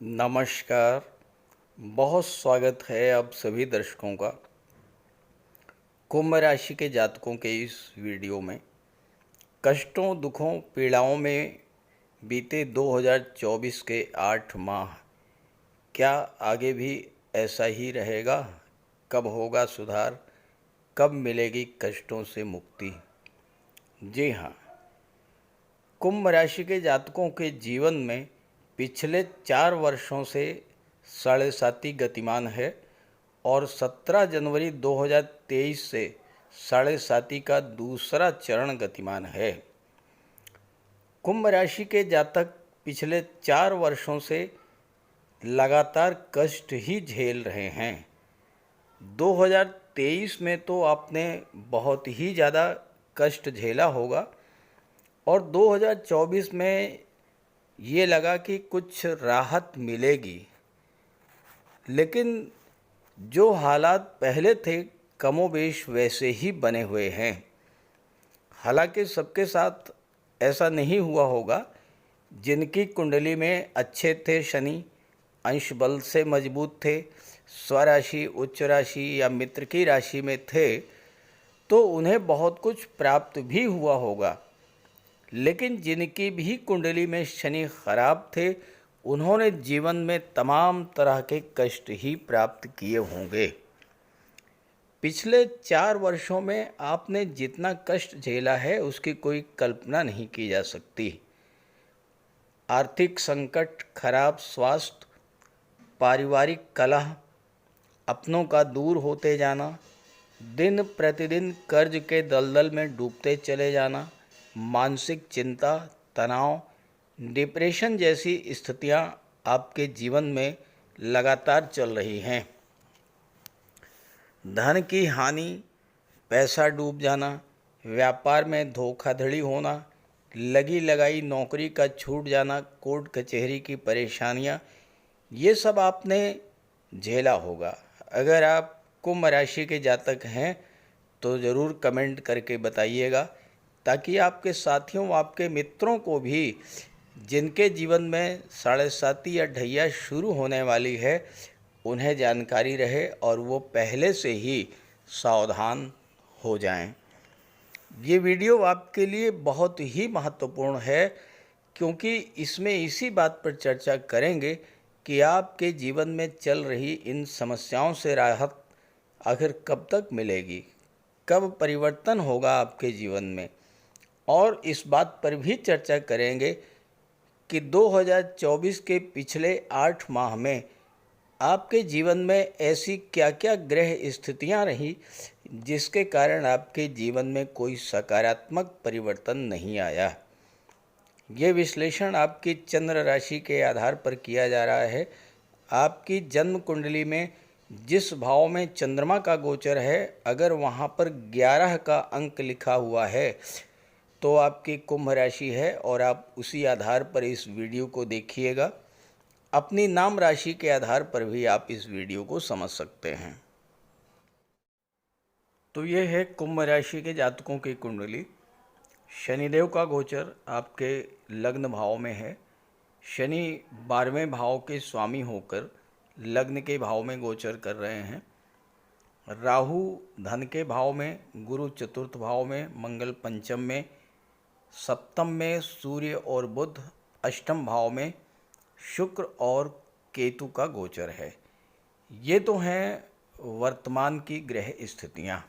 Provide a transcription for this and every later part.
नमस्कार। बहुत स्वागत है आप सभी दर्शकों का कुंभ राशि के जातकों के इस वीडियो में। कष्टों, दुखों, पीड़ाओं में बीते 2024 के 8 माह क्या आगे भी ऐसा ही रहेगा? कब होगा सुधार? कब मिलेगी कष्टों से मुक्ति? जी हाँ, कुंभ राशि के जातकों के जीवन में पिछले 4 वर्षों से साढ़े साती गतिमान है और 17 जनवरी 2023 से साढ़े साती का दूसरा चरण गतिमान है। कुंभ राशि के जातक पिछले 4 वर्षों से लगातार कष्ट ही झेल रहे हैं। 2023 में तो आपने बहुत ही ज़्यादा कष्ट झेला होगा और 2024 में ये लगा कि कुछ राहत मिलेगी, लेकिन जो हालात पहले थे कमोबेश वैसे ही बने हुए हैं। हालांकि सबके साथ ऐसा नहीं हुआ होगा। जिनकी कुंडली में अच्छे थे शनि, अंश बल से मजबूत थे, स्वराशि, उच्च राशि या मित्र की राशि में थे, तो उन्हें बहुत कुछ प्राप्त भी हुआ होगा। लेकिन जिनकी भी कुंडली में शनि खराब थे, उन्होंने जीवन में तमाम तरह के कष्ट ही प्राप्त किए होंगे। पिछले 4 वर्षों में आपने जितना कष्ट झेला है उसकी कोई कल्पना नहीं की जा सकती। आर्थिक संकट, खराब स्वास्थ्य, पारिवारिक कलह, अपनों का दूर होते जाना, दिन प्रतिदिन कर्ज के दलदल में डूबते चले जाना, मानसिक चिंता, तनाव, डिप्रेशन जैसी स्थितियां आपके जीवन में लगातार चल रही हैं। धन की हानि, पैसा डूब जाना, व्यापार में धोखाधड़ी होना, लगी लगाई नौकरी का छूट जाना, कोर्ट कचहरी की परेशानियां, ये सब आपने झेला होगा। अगर आप कुंभ राशि के जातक हैं तो ज़रूर कमेंट करके बताइएगा, ताकि आपके साथियों, आपके मित्रों को भी जिनके जीवन में साढ़े साती या ढैया शुरू होने वाली है, उन्हें जानकारी रहे और वो पहले से ही सावधान हो जाएं। ये वीडियो आपके लिए बहुत ही महत्वपूर्ण है, क्योंकि इसमें इसी बात पर चर्चा करेंगे कि आपके जीवन में चल रही इन समस्याओं से राहत आखिर कब तक मिलेगी, कब परिवर्तन होगा आपके जीवन में। और इस बात पर भी चर्चा करेंगे कि 2024 के पिछले 8 माह में आपके जीवन में ऐसी क्या क्या ग्रह स्थितियां रही जिसके कारण आपके जीवन में कोई सकारात्मक परिवर्तन नहीं आया। ये विश्लेषण आपकी चंद्र राशि के आधार पर किया जा रहा है। आपकी जन्म कुंडली में जिस भाव में चंद्रमा का गोचर है, अगर वहाँ पर 11 का अंक लिखा हुआ है तो आपकी कुंभ राशि है और आप उसी आधार पर इस वीडियो को देखिएगा। अपनी नाम राशि के आधार पर भी आप इस वीडियो को समझ सकते हैं। तो ये है कुंभ राशि के जातकों की कुंडली। शनिदेव का गोचर आपके लग्न भाव में है। शनि 12वें भाव के स्वामी होकर लग्न के भाव में गोचर कर रहे हैं। राहु धन के भाव में, गुरु चतुर्थ भाव में, मंगल पंचम में, सप्तम में सूर्य और बुध अष्टम भाव में, शुक्र और केतु का गोचर है। ये तो हैं वर्तमान की ग्रह स्थितियाँ।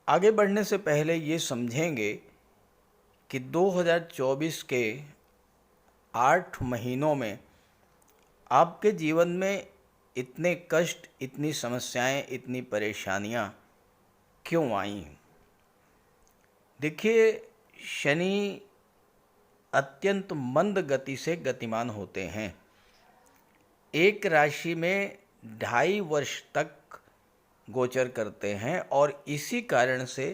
आगे बढ़ने से पहले ये समझेंगे कि 2024 के 8 महीनों में आपके जीवन में इतने कष्ट, इतनी समस्याएं, इतनी परेशानियां क्यों आईं। देखिए, शनि अत्यंत मंद गति से गतिमान होते हैं। एक राशि में 2.5 वर्ष तक गोचर करते हैं और इसी कारण से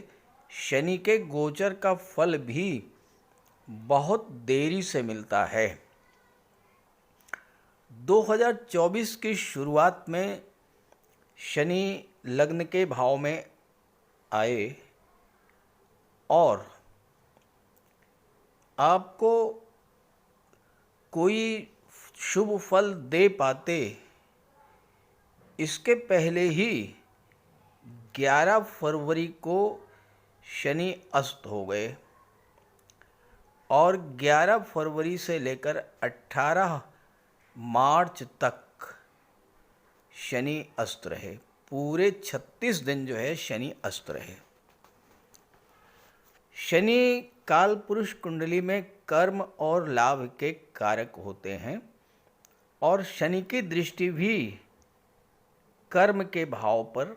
शनि के गोचर का फल भी बहुत देरी से मिलता है। 2024 की शुरुआत में शनि लग्न के भाव में आए और आपको कोई शुभ फल दे पाते, इसके पहले ही 11 फरवरी को शनि अस्त हो गए और 11 फरवरी से लेकर 18 मार्च तक शनि अस्त रहे। पूरे 36 दिन जो है शनि अस्त रहे। शनि काल पुरुष कुंडली में कर्म और लाभ के कारक होते हैं और शनि की दृष्टि भी कर्म के भाव पर,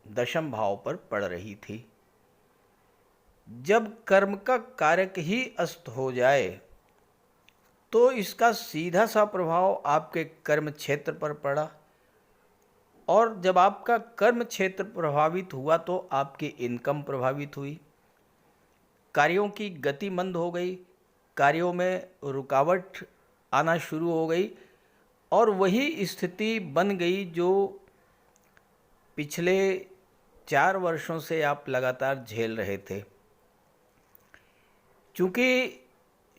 दशम भाव पर पड़ रही थी। जब कर्म का कारक ही अस्त हो जाए तो इसका सीधा सा प्रभाव आपके कर्म क्षेत्र पर पड़ा और जब आपका कर्म क्षेत्र प्रभावित हुआ तो आपकी इनकम प्रभावित हुई, कार्यों की गति मंद हो गई, कार्यों में रुकावट आना शुरू हो गई और वही स्थिति बन गई जो पिछले 4 वर्षों से आप लगातार झेल रहे थे। चूँकि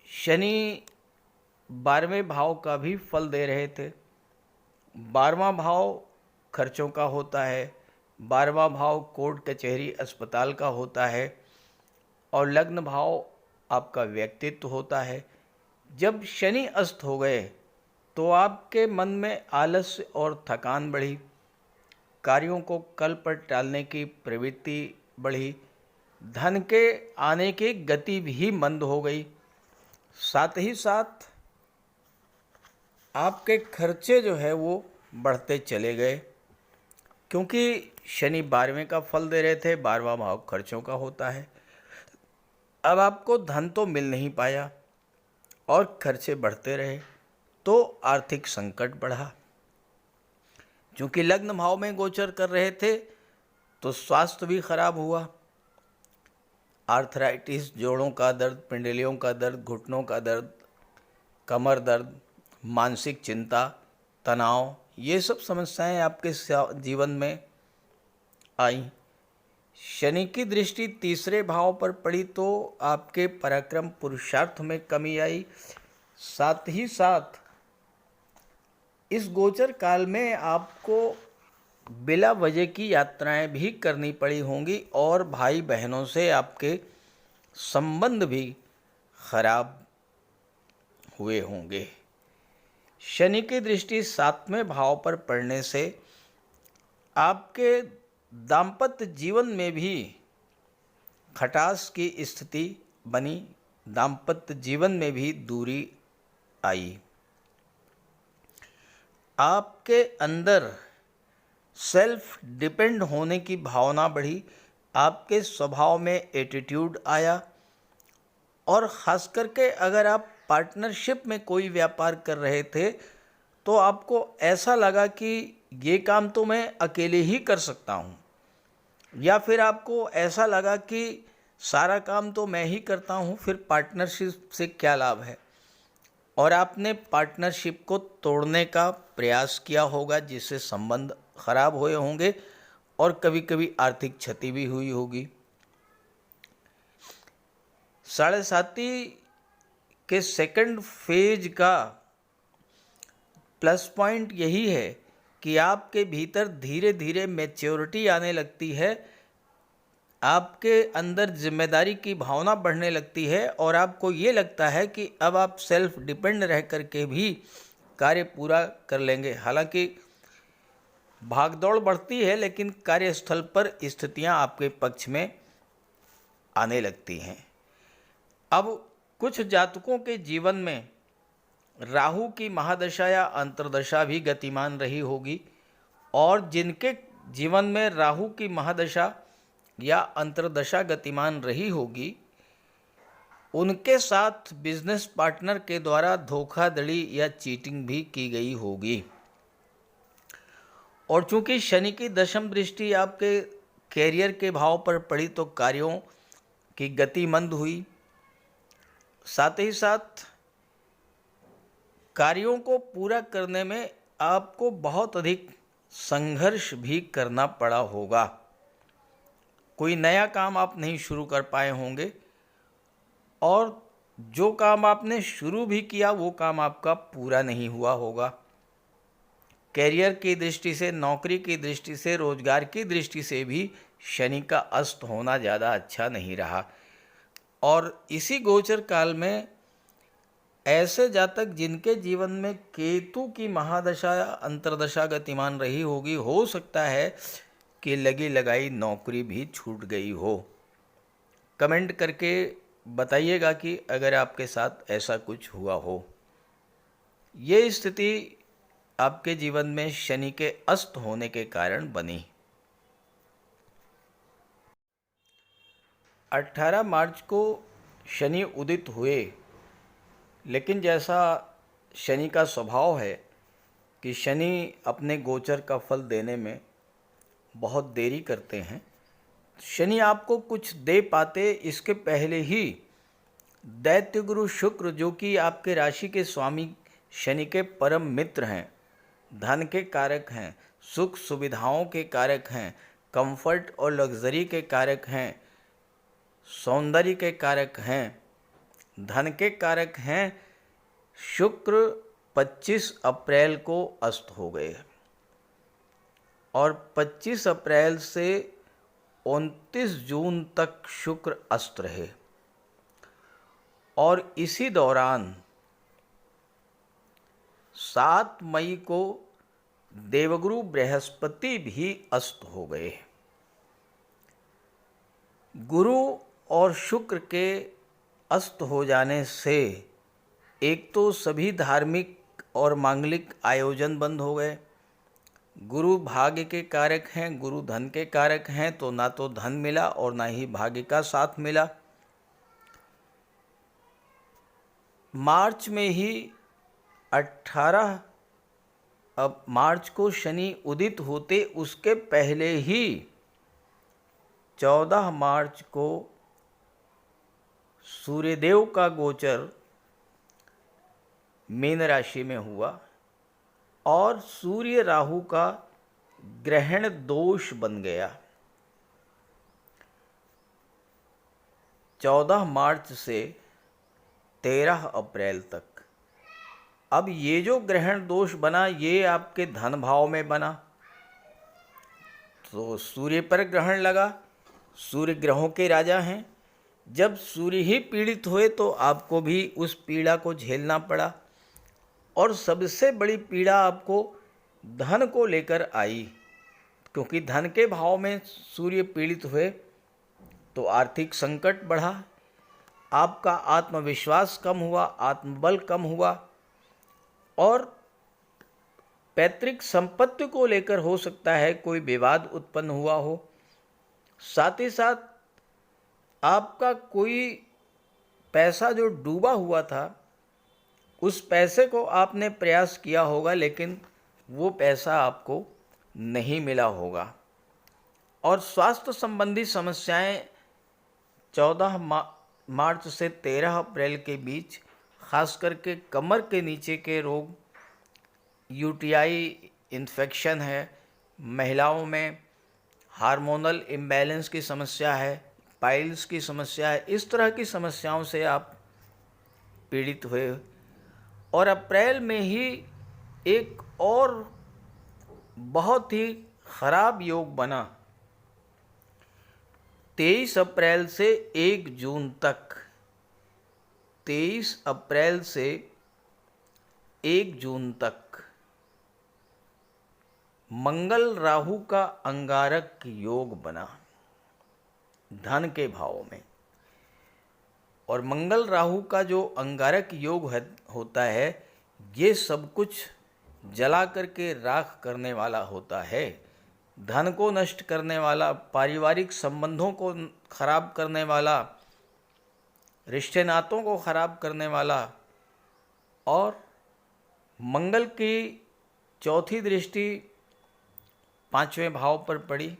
शनि 12वें भाव का भी फल दे रहे थे। 12वां भाव खर्चों का होता है, 12वां भाव कोर्ट कचहरी अस्पताल का होता है और लग्न भाव आपका व्यक्तित्व होता है। जब शनि अस्त हो गए तो आपके मन में आलस्य और थकान बढ़ी, कार्यों को कल पर टालने की प्रवृत्ति बढ़ी, धन के आने की गति भी मंद हो गई। साथ ही साथ आपके खर्चे जो है वो बढ़ते चले गए, क्योंकि शनि 12वें का फल दे रहे थे, 12वां भाव खर्चों का होता है। अब आपको धन तो मिल नहीं पाया और खर्चे बढ़ते रहे तो आर्थिक संकट बढ़ा। चूँकि लग्न भाव में गोचर कर रहे थे तो स्वास्थ्य भी खराब हुआ। आर्थराइटिस, जोड़ों का दर्द, पिंडलियों का दर्द, घुटनों का दर्द, कमर दर्द, मानसिक चिंता, तनाव, ये सब समस्याएं आपके जीवन में आई। शनि की दृष्टि तीसरे भाव पर पड़ी तो आपके पराक्रम पुरुषार्थ में कमी आई। साथ ही साथ इस गोचर काल में आपको बिला वजह की यात्राएं भी करनी पड़ी होंगी और भाई बहनों से आपके संबंध भी खराब हुए होंगे। शनि की दृष्टि 7वें भाव पर पड़ने से आपके दाम्पत्य जीवन में भी खटास की स्थिति बनी, दाम्पत्य जीवन में भी दूरी आई। आपके अंदर सेल्फ डिपेंड होने की भावना बढ़ी, आपके स्वभाव में एटीट्यूड आया और ख़ास करके अगर आप पार्टनरशिप में कोई व्यापार कर रहे थे तो आपको ऐसा लगा कि ये काम तो मैं अकेले ही कर सकता हूँ, या फिर आपको ऐसा लगा कि सारा काम तो मैं ही करता हूँ, फिर पार्टनरशिप से क्या लाभ है, और आपने पार्टनरशिप को तोड़ने का प्रयास किया होगा जिससे संबंध खराब हुए होंगे और कभी कभी आर्थिक क्षति भी हुई होगी। साढ़े साती के सेकंड फेज का प्लस पॉइंट यही है कि आपके भीतर धीरे धीरे मैच्योरिटी आने लगती है, आपके अंदर जिम्मेदारी की भावना बढ़ने लगती है और आपको ये लगता है कि अब आप सेल्फ डिपेंड रह करके भी कार्य पूरा कर लेंगे। हालांकि भागदौड़ बढ़ती है लेकिन कार्यस्थल पर स्थितियां आपके पक्ष में आने लगती हैं। अब कुछ जातकों के जीवन में राहु की महादशा या अंतर्दशा भी गतिमान रही होगी और जिनके जीवन में राहु की महादशा या अंतर्दशा गतिमान रही होगी उनके साथ बिजनेस पार्टनर के द्वारा धोखाधड़ी या चीटिंग भी की गई होगी। और चूंकि शनि की दशम दृष्टि आपके कैरियर के भाव पर पड़ी तो कार्यों की गति मंद हुई। साथ ही साथ कार्यों को पूरा करने में आपको बहुत अधिक संघर्ष भी करना पड़ा होगा। कोई नया काम आप नहीं शुरू कर पाए होंगे और जो काम आपने शुरू भी किया वो काम आपका पूरा नहीं हुआ होगा। कैरियर की दृष्टि से, नौकरी की दृष्टि से, रोजगार की दृष्टि से भी शनि का अस्त होना ज़्यादा अच्छा नहीं रहा। और इसी गोचर काल में ऐसे जातक जिनके जीवन में केतु की महादशा या अंतर्दशा गतिमान रही होगी, हो सकता है कि लगी लगाई नौकरी भी छूट गई हो। कमेंट करके बताइएगा कि अगर आपके साथ ऐसा कुछ हुआ हो। ये स्थिति आपके जीवन में शनि के अस्त होने के कारण बनी। 18 मार्च को शनि उदित हुए, लेकिन जैसा शनि का स्वभाव है कि शनि अपने गोचर का फल देने में बहुत देरी करते हैं। शनि आपको कुछ दे पाते इसके पहले ही दैत्य गुरु शुक्र, जो कि आपके राशि के स्वामी शनि के परम मित्र हैं, धन के कारक हैं, सुख सुविधाओं के कारक हैं, कंफर्ट और लग्जरी के कारक हैं, सौंदर्य के कारक हैं, धन के कारक हैं, शुक्र 25 अप्रैल को अस्त हो गए और 25 अप्रैल से 29 जून तक शुक्र अस्त रहे। और इसी दौरान 7 मई को देवगुरु बृहस्पति भी अस्त हो गए। गुरु और शुक्र के अस्त हो जाने से एक तो सभी धार्मिक और मांगलिक आयोजन बंद हो गए। गुरु भाग्य के कारक हैं, गुरु धन के कारक हैं, तो ना तो धन मिला और ना ही भाग्य का साथ मिला। मार्च में ही 18 मार्च को शनि उदित होते उसके पहले ही 14 मार्च को सूर्यदेव का गोचर मीन राशि में हुआ और सूर्य राहु का ग्रहण दोष बन गया। 14 मार्च से 13 अप्रैल तक। अब ये जो ग्रहण दोष बना ये आपके धन भाव में बना, तो सूर्य पर ग्रहण लगा। सूर्य ग्रहों के राजा हैं। जब सूर्य ही पीड़ित हुए तो आपको भी उस पीड़ा को झेलना पड़ा और सबसे बड़ी पीड़ा आपको धन को लेकर आई, क्योंकि धन के भाव में सूर्य पीड़ित हुए तो आर्थिक संकट बढ़ा, आपका आत्मविश्वास कम हुआ, आत्मबल कम हुआ और पैतृक संपत्ति को लेकर हो सकता है कोई विवाद उत्पन्न हुआ हो। साथ ही साथ आपका कोई पैसा जो डूबा हुआ था उस पैसे को आपने प्रयास किया होगा, लेकिन वो पैसा आपको नहीं मिला होगा। और स्वास्थ्य संबंधी समस्याएं 14 मार्च से 13 अप्रैल के बीच, खास करके कमर के नीचे के रोग, यूटीआई इन्फेक्शन है, महिलाओं में हार्मोनल इम्बैलेंस की समस्या है, पाइल्स की समस्या है, इस तरह की समस्याओं से आप पीड़ित हुए। और अप्रैल में ही एक और बहुत ही खराब योग बना। 23 अप्रैल से 1 जून तक, 23 अप्रैल से 1 जून तक मंगल राहु का अंगारक योग बना धन के भाव में। और मंगल राहु का जो अंगारक योग होता है, ये सब कुछ जला करके राख करने वाला होता है, धन को नष्ट करने वाला, पारिवारिक संबंधों को खराब करने वाला, रिश्ते नातों को खराब करने वाला। और मंगल की चौथी दृष्टि 5वें भाव पर पड़ी।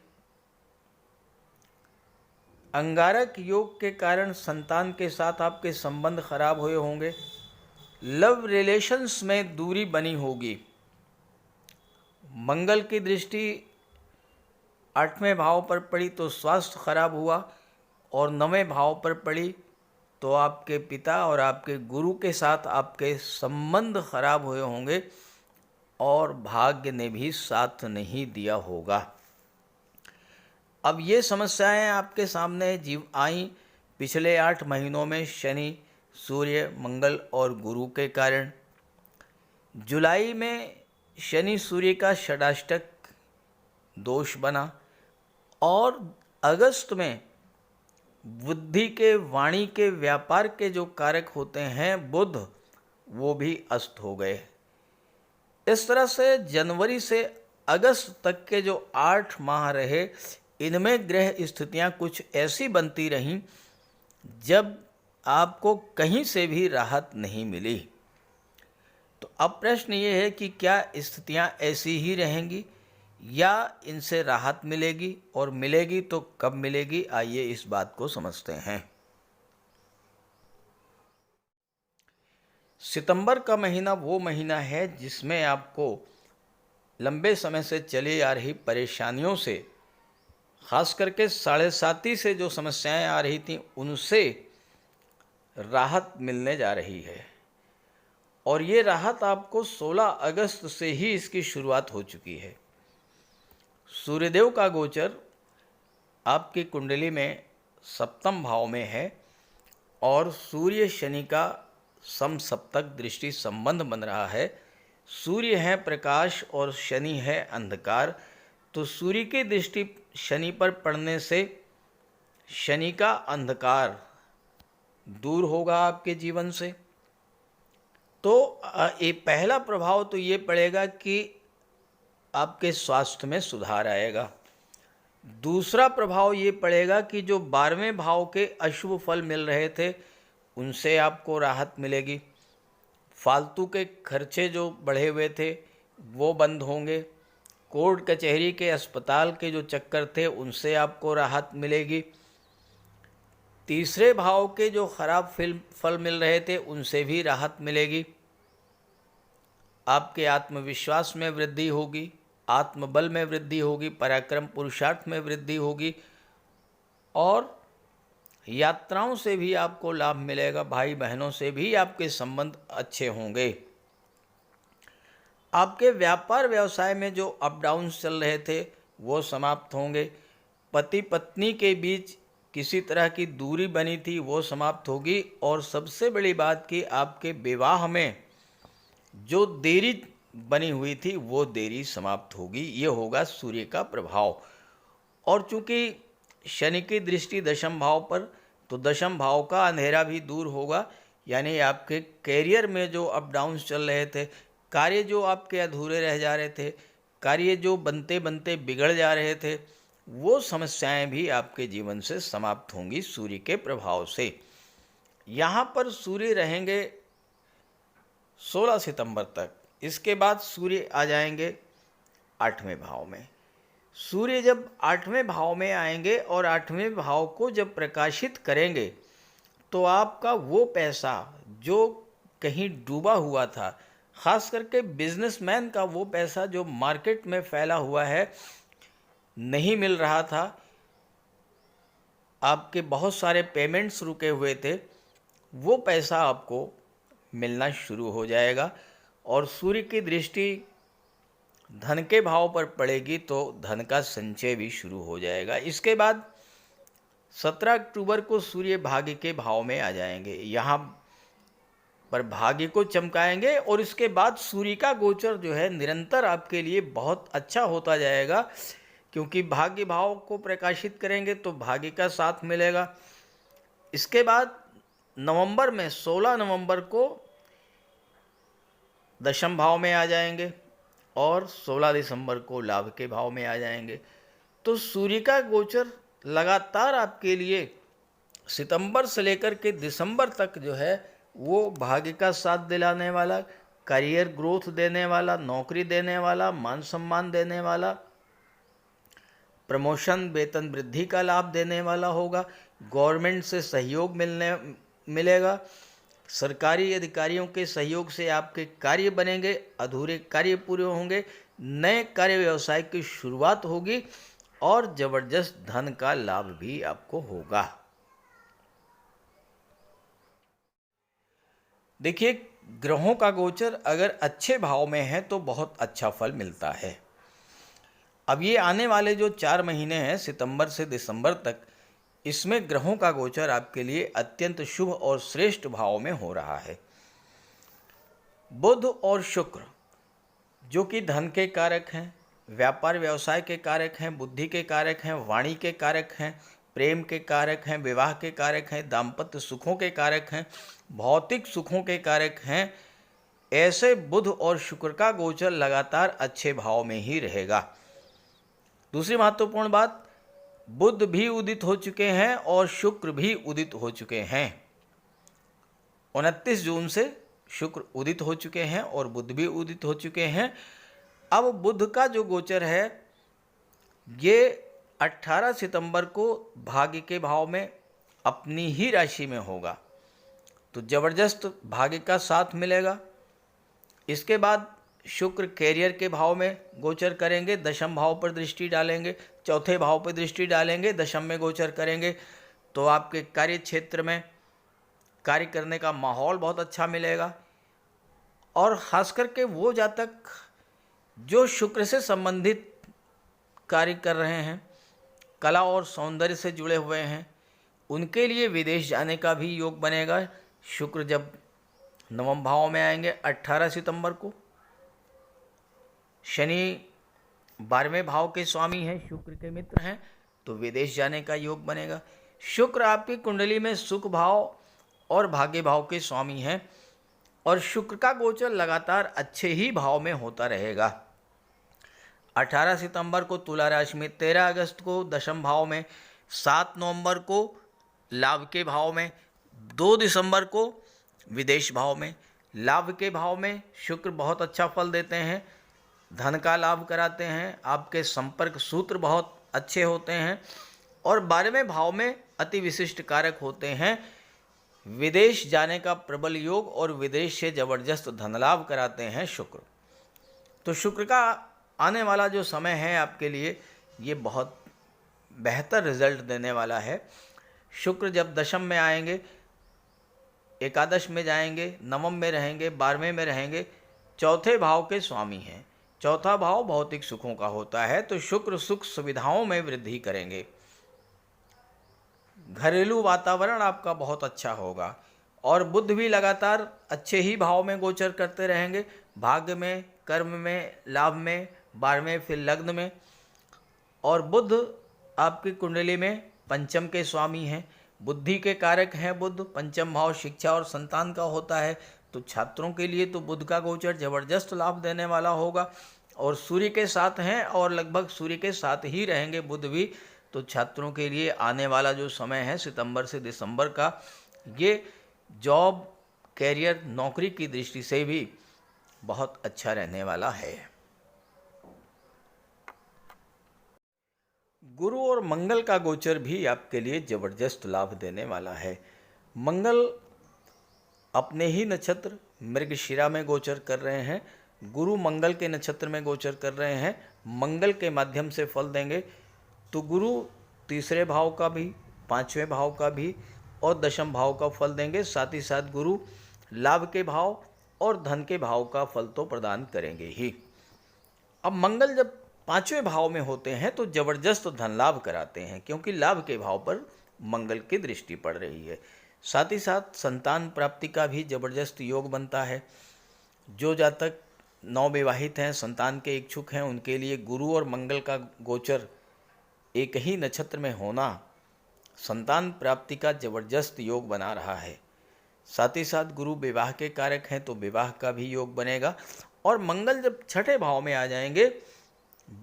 अंगारक योग के कारण संतान के साथ आपके संबंध खराब हुए होंगे, लव रिलेशंस में दूरी बनी होगी। मंगल की दृष्टि 8वें भाव पर पड़ी तो स्वास्थ्य खराब हुआ और 9वें भाव पर पड़ी तो आपके पिता और आपके गुरु के साथ आपके संबंध खराब हुए होंगे और भाग्य ने भी साथ नहीं दिया होगा। अब ये समस्याएं आपके सामने जीव आई पिछले 8 महीनों में शनि, सूर्य, मंगल और गुरु के कारण। जुलाई में शनि सूर्य का षडाष्टक दोष बना और अगस्त में बुद्धि के, वाणी के, व्यापार के जो कारक होते हैं बुध, वो भी अस्त हो गए। इस तरह से जनवरी से अगस्त तक के जो 8 माह रहे, इनमें ग्रह स्थितियां कुछ ऐसी बनती रहीं जब आपको कहीं से भी राहत नहीं मिली। तो अब प्रश्न ये है कि क्या स्थितियां ऐसी ही रहेंगी या इनसे राहत मिलेगी, और मिलेगी तो कब मिलेगी, आइए इस बात को समझते हैं। सितंबर का महीना वो महीना है जिसमें आपको लंबे समय से चली आ रही परेशानियों से, खास करके 7.5 से जो समस्याएं आ रही थीं उनसे राहत मिलने जा रही है। और ये राहत आपको 16 अगस्त से ही इसकी शुरुआत हो चुकी है। सूर्यदेव का गोचर आपकी कुंडली में सप्तम भाव में है और सूर्य शनि का समसप्तक दृष्टि संबंध बन रहा है। सूर्य है प्रकाश और शनि है अंधकार, तो सूर्य की दृष्टि शनि पर पड़ने से शनि का अंधकार दूर होगा आपके जीवन से। तो ये पहला प्रभाव तो ये पड़ेगा कि आपके स्वास्थ्य में सुधार आएगा। दूसरा प्रभाव ये पड़ेगा कि जो 12वें भाव के अशुभ फल मिल रहे थे उनसे आपको राहत मिलेगी। फालतू के खर्चे जो बढ़े हुए थे वो बंद होंगे। कोर्ट कचहरी के, अस्पताल के जो चक्कर थे उनसे आपको राहत मिलेगी। तीसरे भाव के जो खराब फल मिल रहे थे उनसे भी राहत मिलेगी। आपके आत्मविश्वास में वृद्धि होगी, आत्मबल में वृद्धि होगी, पराक्रम पुरुषार्थ में वृद्धि होगी और यात्राओं से भी आपको लाभ मिलेगा। भाई बहनों से भी आपके संबंध अच्छे होंगे। आपके व्यापार व्यवसाय में जो अप डाउन्स चल रहे थे वो समाप्त होंगे। पति पत्नी के बीच किसी तरह की दूरी बनी थी वो समाप्त होगी। और सबसे बड़ी बात कि आपके विवाह में जो देरी बनी हुई थी वो देरी समाप्त होगी। ये होगा सूर्य का प्रभाव। और चूंकि शनि की दृष्टि दशम भाव पर, तो दशम भाव का अंधेरा भी दूर होगा। यानी आपके कैरियर में जो अप डाउन्स चल रहे थे, कार्य जो आपके अधूरे रह जा रहे थे, कार्य जो बनते बनते बिगड़ जा रहे थे, वो समस्याएं भी आपके जीवन से समाप्त होंगी सूर्य के प्रभाव से। यहाँ पर सूर्य रहेंगे 16 सितंबर तक। इसके बाद सूर्य आ जाएंगे 8वें भाव में। सूर्य जब 8वें भाव में आएंगे और 8वें भाव को जब प्रकाशित करेंगे तो आपका वो पैसा जो कहीं डूबा हुआ था, खास करके बिजनेसमैन का वो पैसा जो मार्केट में फैला हुआ है, नहीं मिल रहा था, आपके बहुत सारे पेमेंट्स रुके हुए थे, वो पैसा आपको मिलना शुरू हो जाएगा। और सूर्य की दृष्टि धन के भाव पर पड़ेगी तो धन का संचय भी शुरू हो जाएगा। इसके बाद 17 अक्टूबर को सूर्य भाग्य के भाव में आ जाएंगे, यहाँ पर भाग्य को चमकाएंगे। और इसके बाद सूर्य का गोचर जो है निरंतर आपके लिए बहुत अच्छा होता जाएगा, क्योंकि भाग्य भाव को प्रकाशित करेंगे तो भाग्य का साथ मिलेगा। इसके बाद नवंबर में 16 नवंबर को दशम भाव में आ जाएंगे और 16 दिसंबर को लाभ के भाव में आ जाएंगे। तो सूर्य का गोचर लगातार आपके लिए सितंबर से लेकर के दिसंबर तक जो है वो भाग्य का साथ दिलाने वाला, करियर ग्रोथ देने वाला, नौकरी देने वाला, मान सम्मान देने वाला, प्रमोशन वेतन वृद्धि का लाभ देने वाला होगा। गवर्नमेंट से सहयोग मिलेगा। सरकारी अधिकारियों के सहयोग से आपके कार्य बनेंगे, अधूरे कार्य पूरे होंगे, नए कार्य व्यवसाय की शुरुआत होगी और ज़बरदस्त धन का लाभ भी आपको होगा। देखिए, ग्रहों का गोचर अगर अच्छे भाव में है तो बहुत अच्छा फल मिलता है। अब ये आने वाले जो 4 महीने हैं सितंबर से दिसंबर तक, इसमें ग्रहों का गोचर आपके लिए अत्यंत शुभ और श्रेष्ठ भाव में हो रहा है। बुध और शुक्र जो कि धन के कारक हैं, व्यापार व्यवसाय के कारक हैं, बुद्धि के कारक हैं, वाणी के कारक हैं, प्रेम के कारक हैं, विवाह के कारक हैं, दाम्पत्य सुखों के कारक हैं, भौतिक सुखों के कारक हैं, ऐसे बुध और शुक्र का गोचर लगातार अच्छे भाव में ही रहेगा। दूसरी महत्वपूर्ण बात, बुध भी उदित हो चुके हैं और शुक्र भी उदित हो चुके हैं। 29 जून से शुक्र उदित हो चुके हैं और बुध भी उदित हो चुके हैं। अब बुध का जो गोचर है ये 18 सितंबर को भाग्य के भाव में अपनी ही राशि में होगा, तो जबरदस्त भाग्य का साथ मिलेगा। इसके बाद शुक्र कैरियर के भाव में गोचर करेंगे, दशम भाव पर दृष्टि डालेंगे, चौथे भाव पर दृष्टि डालेंगे, दशम में गोचर करेंगे, तो आपके कार्य क्षेत्र में कार्य करने का माहौल बहुत अच्छा मिलेगा। और ख़ास करके वो जातक जो शुक्र से संबंधित कार्य कर रहे हैं, कला और सौंदर्य से जुड़े हुए हैं, उनके लिए विदेश जाने का भी योग बनेगा। शुक्र जब नवम भाव में आएंगे 18 सितंबर को, शनि 12वें भाव के स्वामी हैं, शुक्र के मित्र हैं, तो विदेश जाने का योग बनेगा। शुक्र आपकी कुंडली में सुख भाव और भाग्य भाव के स्वामी हैं और शुक्र का गोचर लगातार अच्छे ही भाव में होता रहेगा। 18 सितंबर को तुला राशि में, 13 अगस्त को दशम भाव में, 7 नवंबर को लाभ के भाव में, 2 दिसंबर को विदेश भाव में। लाभ के भाव में शुक्र बहुत अच्छा फल देते हैं, धन का लाभ कराते हैं, आपके संपर्क सूत्र बहुत अच्छे होते हैं और 12वें भाव में अति विशिष्ट कारक होते हैं। विदेश जाने का प्रबल योग और विदेश से जबरदस्त धन लाभ कराते हैं शुक्र। तो शुक्र का आने वाला जो समय है आपके लिए ये बहुत बेहतर रिजल्ट देने वाला है। शुक्र जब दशम में आएंगे, एकादश में जाएंगे, नवम में रहेंगे, 12वें में रहेंगे, चौथे भाव के स्वामी हैं। चौथा भाव भौतिक सुखों का होता है, तो शुक्र सुख सुविधाओं में वृद्धि करेंगे। घरेलू वातावरण आपका बहुत अच्छा होगा और बुध भी लगातार अच्छे ही भाव में गोचर करते रहेंगे, भाग्य में, कर्म में, लाभ में, 12वें फिर लग्न में। और बुध आपकी कुंडली में पंचम के स्वामी हैं, बुद्धि के कारक हैं। बुध पंचम भाव शिक्षा और संतान का होता है, तो छात्रों के लिए तो बुध का गोचर जबरदस्त लाभ देने वाला होगा और सूर्य के साथ हैं और लगभग सूर्य के साथ ही रहेंगे बुध भी, तो छात्रों के लिए आने वाला जो समय है सितंबर से दिसंबर का, ये जॉब, कैरियर, नौकरी की दृष्टि से भी बहुत अच्छा रहने वाला है। गुरु और मंगल का गोचर भी आपके लिए जबरदस्त लाभ देने वाला है। मंगल अपने ही नक्षत्र मृगशिरा में गोचर कर रहे हैं, गुरु मंगल के नक्षत्र में गोचर कर रहे हैं, मंगल के माध्यम से फल देंगे। तो गुरु तीसरे भाव का भी, 5वें भाव का भी और दशम भाव का फल देंगे। साथ ही साथ गुरु लाभ के भाव और धन के भाव का फल तो प्रदान करेंगे ही। अब मंगल जब 5वें भाव में होते हैं तो जबरदस्त धन लाभ कराते हैं, क्योंकि लाभ के भाव पर मंगल की दृष्टि पड़ रही है। साथ ही साथ संतान प्राप्ति का भी जबरदस्त योग बनता है। जो जातक नवविवाहित हैं, संतान के इच्छुक हैं, उनके लिए गुरु और मंगल का गोचर एक ही नक्षत्र में होना संतान प्राप्ति का जबरदस्त योग बना रहा है। साथ ही साथ गुरु विवाह के कारक हैं, तो विवाह का भी योग बनेगा। और मंगल जब छठे भाव में आ जाएंगे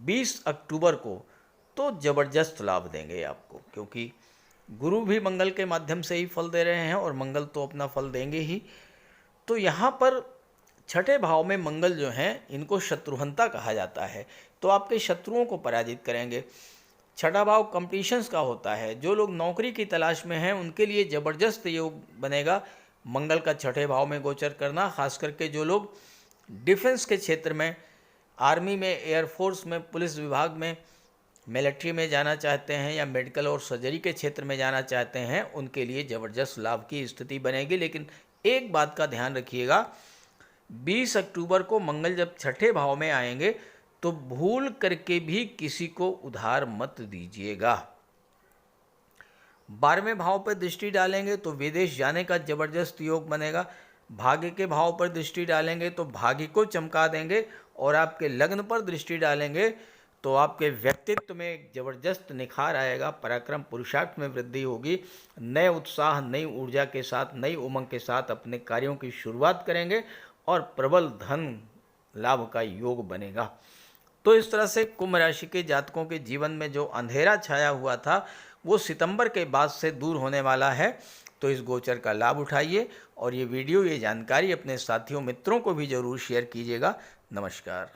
20 अक्टूबर को, तो जबरदस्त लाभ देंगे आपको, क्योंकि गुरु भी मंगल के माध्यम से ही फल दे रहे हैं और मंगल तो अपना फल देंगे ही। तो यहाँ पर छठे भाव में मंगल जो हैं, इनको शत्रुहंता कहा जाता है, तो आपके शत्रुओं को पराजित करेंगे। छठा भाव कंपटीशंस का होता है, जो लोग नौकरी की तलाश में हैं उनके लिए ज़बरदस्त योग बनेगा मंगल का छठे भाव में गोचर करना। खास करके जो लोग डिफेंस के क्षेत्र में, आर्मी में, एयरफोर्स में, पुलिस विभाग में, मिलिट्री में जाना चाहते हैं या मेडिकल और सर्जरी के क्षेत्र में जाना चाहते हैं, उनके लिए ज़बरदस्त लाभ की स्थिति बनेगी। लेकिन एक बात का ध्यान रखिएगा, 20 अक्टूबर को मंगल जब छठे भाव में आएंगे तो भूल करके भी किसी को उधार मत दीजिएगा। 12वें भाव पर दृष्टि डालेंगे तो विदेश जाने का जबरदस्त योग बनेगा। भाग्य के भाव पर दृष्टि डालेंगे तो भाग्य को चमका देंगे, और आपके लग्न पर दृष्टि डालेंगे तो आपके व्यक्तित्व में एक जबरदस्त निखार आएगा, पराक्रम पुरुषार्थ में वृद्धि होगी, नए उत्साह नई ऊर्जा के साथ नई उमंग के साथ अपने कार्यों की शुरुआत करेंगे और प्रबल धन लाभ का योग बनेगा। तो इस तरह से कुंभ राशि के जातकों के जीवन में जो अंधेरा छाया हुआ था वो सितंबर के बाद से दूर होने वाला है। तो इस गोचर का लाभ उठाइए और ये वीडियो, ये जानकारी अपने साथियों मित्रों को भी जरूर शेयर कीजिएगा। नमस्कार।